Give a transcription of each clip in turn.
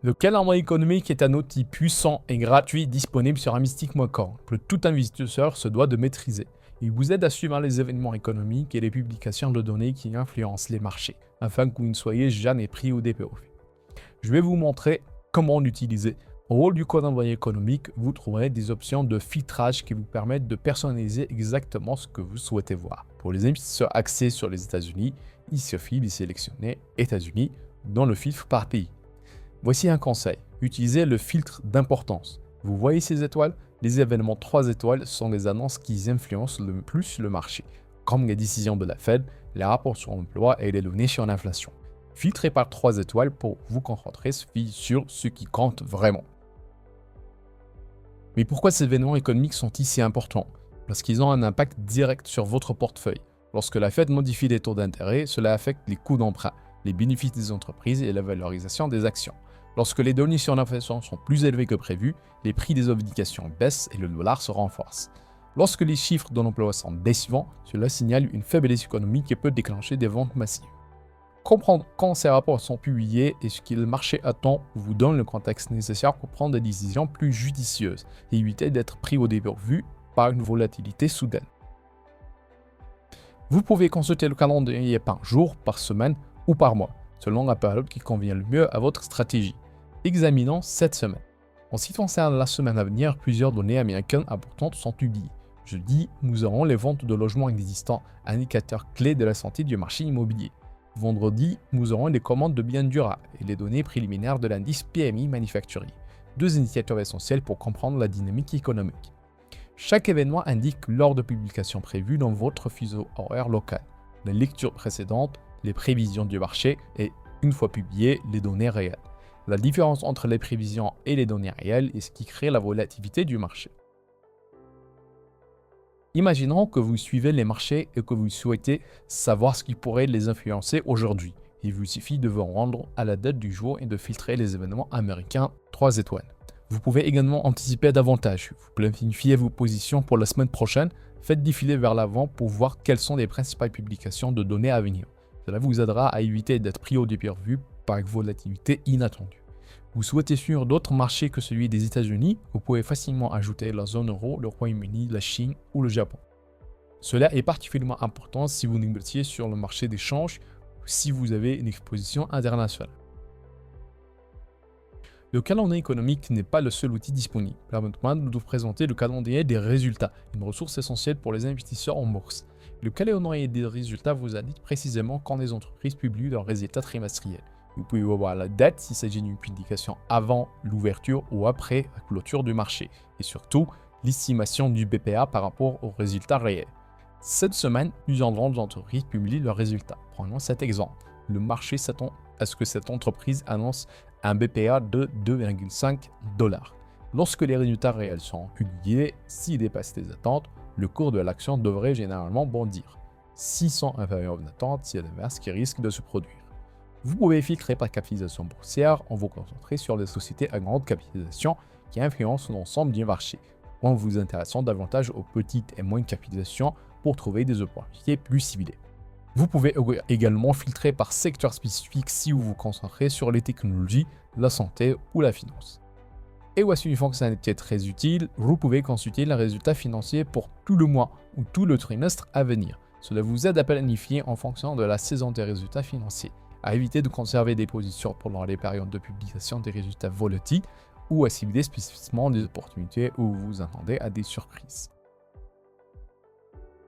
Le calendrier économique est un outil puissant et gratuit disponible sur Amistic.com que tout investisseur se doit de maîtriser. Il vous aide à suivre les événements économiques et les publications de données qui influencent les marchés, afin que vous ne soyez jamais pris au dépourvu. Je vais vous montrer comment l'utiliser. Au rôle du calendrier économique, vous trouverez des options de filtrage qui vous permettent de personnaliser exactement ce que vous souhaitez voir. Pour les investisseurs axés sur les États-Unis, il suffit de sélectionner États-Unis dans le filtre par pays. Voici un conseil, utilisez le filtre d'importance. Vous voyez ces étoiles? Les événements 3 étoiles sont les annonces qui influencent le plus le marché, comme les décisions de la Fed, les rapports sur l'emploi et les données sur l'inflation. Filtrez par 3 étoiles pour vous concentrer sur ce qui compte vraiment. Mais pourquoi ces événements économiques sont-ils si importants? Parce qu'ils ont un impact direct sur votre portefeuille. Lorsque la Fed modifie les taux d'intérêt, cela affecte les coûts d'emprunt, les bénéfices des entreprises et la valorisation des actions. Lorsque les données sur l'inflation sont plus élevées que prévu, les prix des obligations baissent et le dollar se renforce. Lorsque les chiffres de l'emploi sont décevants, cela signale une faiblesse économique et peut déclencher des ventes massives. Comprendre quand ces rapports sont publiés et ce que le marché attend vous donne le contexte nécessaire pour prendre des décisions plus judicieuses et éviter d'être pris au dépourvu par une volatilité soudaine. Vous pouvez consulter le calendrier par jour, par semaine ou par mois, selon la période qui convient le mieux à votre stratégie. Examinons cette semaine. En ce qui concerne la semaine à venir, plusieurs données américaines importantes sont publiées. Jeudi, nous aurons les ventes de logements existants, indicateur clé de la santé du marché immobilier. Vendredi, nous aurons les commandes de biens durables et les données préliminaires de l'indice PMI manufacturier, 2 indicateurs essentiels pour comprendre la dynamique économique. Chaque événement indique l'heure de publication prévue dans votre fuseau horaire local, les lectures précédentes, les prévisions du marché et, une fois publiées, les données réelles. La différence entre les prévisions et les données réelles est ce qui crée la volatilité du marché. Imaginons que vous suivez les marchés et que vous souhaitez savoir ce qui pourrait les influencer aujourd'hui. Il vous suffit de vous rendre à la date du jour et de filtrer les événements américains 3 étoiles. Vous pouvez également anticiper davantage. Vous planifiez vos positions pour la semaine prochaine, faites défiler vers l'avant pour voir quelles sont les principales publications de données à venir. Cela vous aidera à éviter d'être pris au dépourvu par une volatilité inattendue. Vous souhaitez suivre d'autres marchés que celui des États-Unis, vous pouvez facilement ajouter la zone euro, le Royaume-Uni, la Chine ou le Japon. Cela est particulièrement important si vous négociez sur le marché des changes ou si vous avez une exposition internationale. Le calendrier économique n'est pas le seul outil disponible. Permettez-moi de vous présenter le calendrier des résultats, une ressource essentielle pour les investisseurs en bourse. Le calendrier des résultats vous indique précisément quand les entreprises publient leurs résultats trimestriels. Vous pouvez voir la date s'il s'agit d'une publication avant l'ouverture ou après la clôture du marché. Et surtout, l'estimation du BPA par rapport aux résultats réels. Cette semaine, plusieurs grandes entreprises publient leurs résultats. Prenons cet exemple. Le marché s'attend à ce que cette entreprise annonce un BPA de 2,5 $. Lorsque les résultats réels sont publiés, s'ils dépassent les attentes, le cours de l'action devrait généralement bondir. S'ils sont inférieurs aux attentes, c'est l'inverse qui risque de se produire. Vous pouvez filtrer par capitalisation boursière en vous concentrant sur les sociétés à grande capitalisation qui influencent l'ensemble du marché, en vous intéressant davantage aux petites et moyennes capitalisations pour trouver des opportunités plus ciblées. Vous pouvez également filtrer par secteur spécifique si vous vous concentrez sur les technologies, la santé ou la finance. Et voici une fonctionnalité très utile, vous pouvez consulter les résultats financiers pour tout le mois ou tout le trimestre à venir. Cela vous aide à planifier en fonction de la saison des résultats financiers, à éviter de conserver des positions pendant les périodes de publication des résultats volatiles ou à cibler spécifiquement des opportunités où vous vous attendez à des surprises.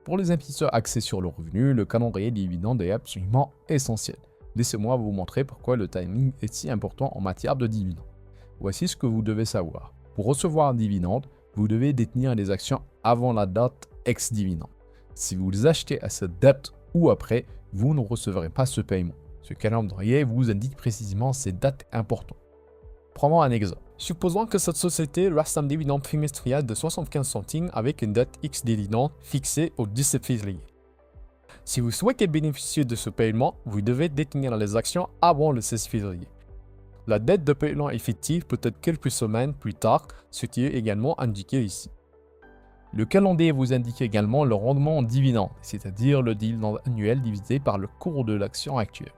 Pour les investisseurs axés sur le revenu, le calendrier dividende est absolument essentiel. Laissez-moi vous montrer pourquoi le timing est si important en matière de dividende. Voici ce que vous devez savoir. Pour recevoir un dividende, vous devez détenir les actions avant la date ex-dividende. Si vous les achetez à cette date ou après, vous ne recevrez pas ce paiement. Ce calendrier vous indique précisément ces dates importantes. Prenons un exemple. Supposons que cette société verse un dividende trimestriel de 75 centimes avec une date X dividende fixée au 17 février. Si vous souhaitez bénéficier de ce paiement, vous devez détenir les actions avant le 16 février. La date de paiement effective peut être quelques semaines plus tard, ce qui est également indiqué ici. Le calendrier vous indique également le rendement en dividende, c'est-à-dire le dividende annuel divisé par le cours de l'action actuelle.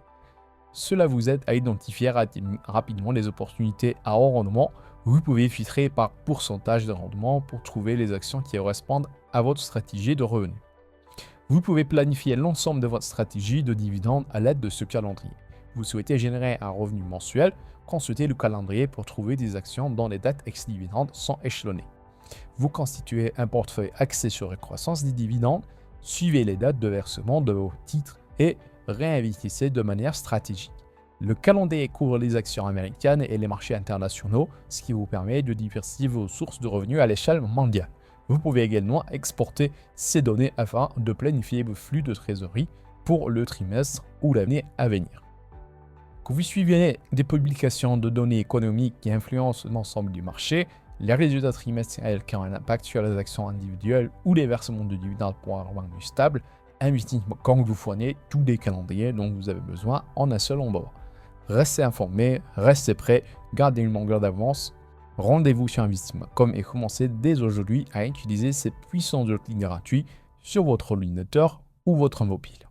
Cela vous aide à identifier rapidement les opportunités à haut rendement. Vous pouvez filtrer par pourcentage de rendement pour trouver les actions qui correspondent à votre stratégie de revenus. Vous pouvez planifier l'ensemble de votre stratégie de dividendes à l'aide de ce calendrier. Vous souhaitez générer un revenu mensuel, consultez le calendrier pour trouver des actions dont les dates ex-dividendes sont échelonnées. Vous constituez un portefeuille axé sur la croissance des dividendes, suivez les dates de versement de vos titres et réinvestissez de manière stratégique. Le calendrier couvre les actions américaines et les marchés internationaux, ce qui vous permet de diversifier vos sources de revenus à l'échelle mondiale. Vous pouvez également exporter ces données afin de planifier vos flux de trésorerie pour le trimestre ou l'année à venir. Quand vous suivez des publications de données économiques qui influencent l'ensemble du marché, les résultats trimestriels qui ont un impact sur les actions individuelles ou les versements de dividendes pour un revenu stable, investissez quand vous fournissez tous les calendriers dont vous avez besoin en un seul endroit. Restez informé, restez prêt, gardez une longueur d'avance. Rendez-vous sur Investissement.com et commencez dès aujourd'hui à utiliser ces puissants outils gratuits sur votre ordinateur ou votre mobile.